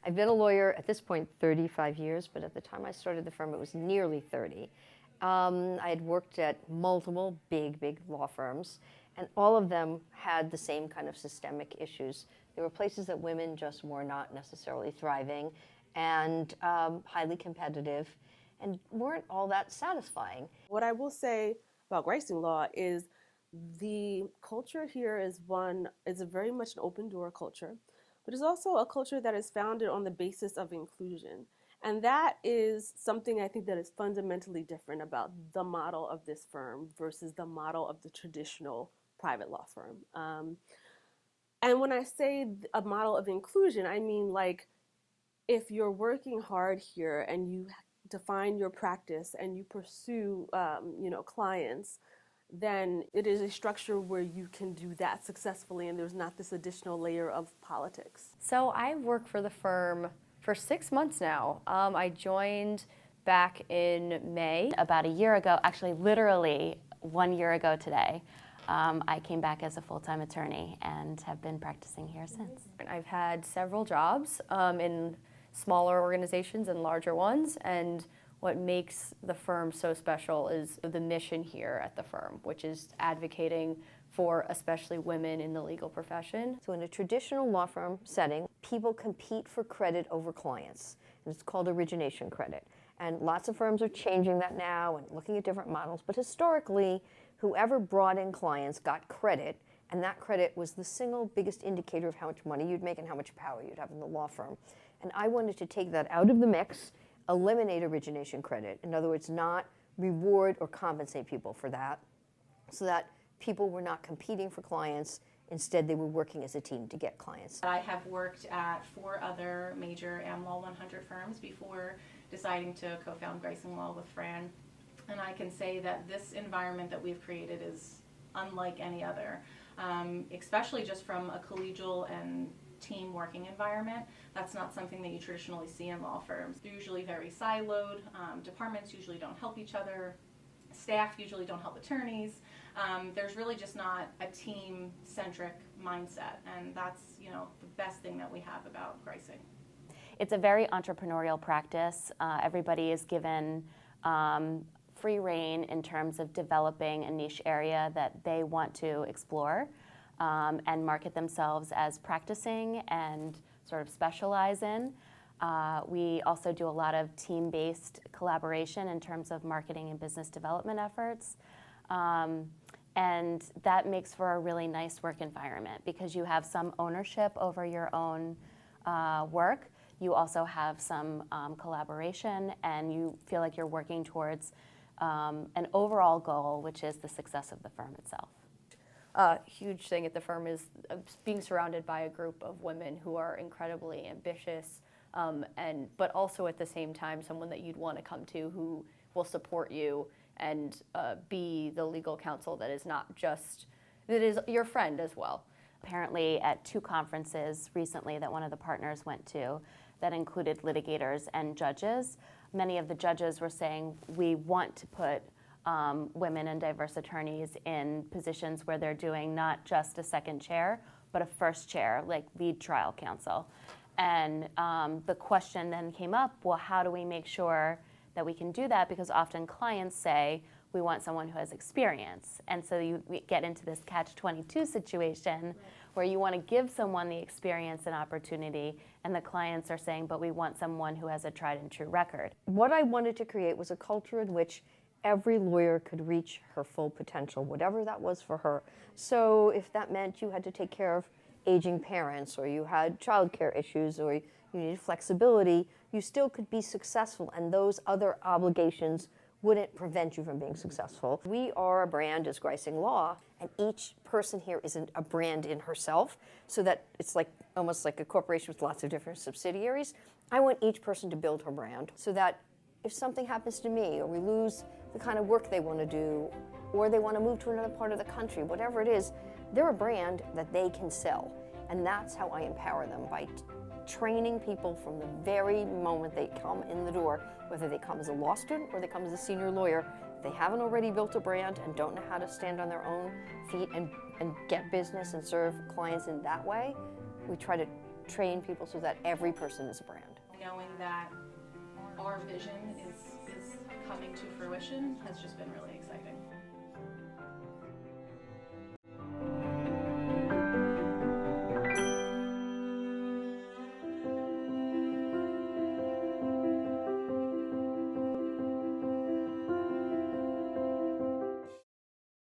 I've been a lawyer at this point 35 years, but at the time I started the firm, it was nearly 30. I had worked at multiple big law firms, and all of them had the same kind of systemic issues. There were places that women just were not necessarily thriving and highly competitive and weren't all that satisfying. What I will say about Griesing Law is the culture here is very much an open door culture, but it's also a culture that is founded on the basis of inclusion. And that is something I think that is fundamentally different about the model of this firm versus the model of the traditional private law firm. And when I say a model of inclusion, I mean like if you're working hard here and you define your practice and you pursue clients, then it is a structure where you can do that successfully and there's not this additional layer of politics. So I work for the firm for 6 months now. I joined back in May. About a year ago, actually literally 1 year ago today, I came back as a full-time attorney and have been practicing here since. I've had several jobs in smaller organizations and larger ones, and what makes the firm so special is the mission here at the firm, which is advocating for especially women in the legal profession. So in a traditional law firm setting, people compete for credit over clients, and it's called origination credit. And lots of firms are changing that now and looking at different models, but historically, whoever brought in clients got credit, and that credit was the single biggest indicator of how much money you'd make and how much power you'd have in the law firm. And I wanted to take that out of the mix, eliminate origination credit. In other words, not reward or compensate people for that, so that people were not competing for clients. Instead, they were working as a team to get clients. I have worked at 4 other major AmLaw 100 firms before deciding to co-found Griesing Law with Fran. And I can say that this environment that we've created is unlike any other, especially just from a collegial and team working environment. That's not something that you traditionally see in law firms. They're usually very siloed. Departments usually don't help each other. Staff usually don't help attorneys. There's really just not a team-centric mindset, and that's the best thing that we have about Griesing. It's a very entrepreneurial practice. Everybody is given free rein in terms of developing a niche area that they want to explore and market themselves as practicing and sort of specialize in. We also do a lot of team-based collaboration in terms of marketing and business development efforts. And that makes for a really nice work environment because you have some ownership over your own work. You also have some collaboration, and you feel like you're working towards an overall goal, which is the success of the firm itself. A huge thing at the firm is being surrounded by a group of women who are incredibly ambitious, but also at the same time someone that you'd want to come to who will support you and be the legal counsel that is not just, that is your friend as well. Apparently at 2 conferences recently that one of the partners went to that included litigators and judges, many of the judges were saying, we want to put women and diverse attorneys in positions where they're doing not just a second chair, but a first chair, like lead trial counsel. And the question then came up, well, how do we make sure that we can do that? Because often clients say, we want someone who has experience. And so we get into this catch-22 situation where you want to give someone the experience and opportunity, and the clients are saying, but we want someone who has a tried and true record. What I wanted to create was a culture in which every lawyer could reach her full potential, whatever that was for her. So if that meant you had to take care of aging parents, or you had childcare issues, or you needed flexibility, you still could be successful, and those other obligations wouldn't prevent you from being successful. We are a brand as Griesing Law, and each person here is a brand in herself, so that it's like almost like a corporation with lots of different subsidiaries. I want each person to build her brand so that if something happens to me, or we lose the kind of work they want to do, or they want to move to another part of the country, whatever it is, they're a brand that they can sell. And that's how I empower them, by training people from the very moment they come in the door, whether they come as a law student or they come as a senior lawyer. If they haven't already built a brand and don't know how to stand on their own feet and get business and serve clients in that way, we try to train people so that every person is a brand. Knowing that our vision is coming to fruition has just been really exciting.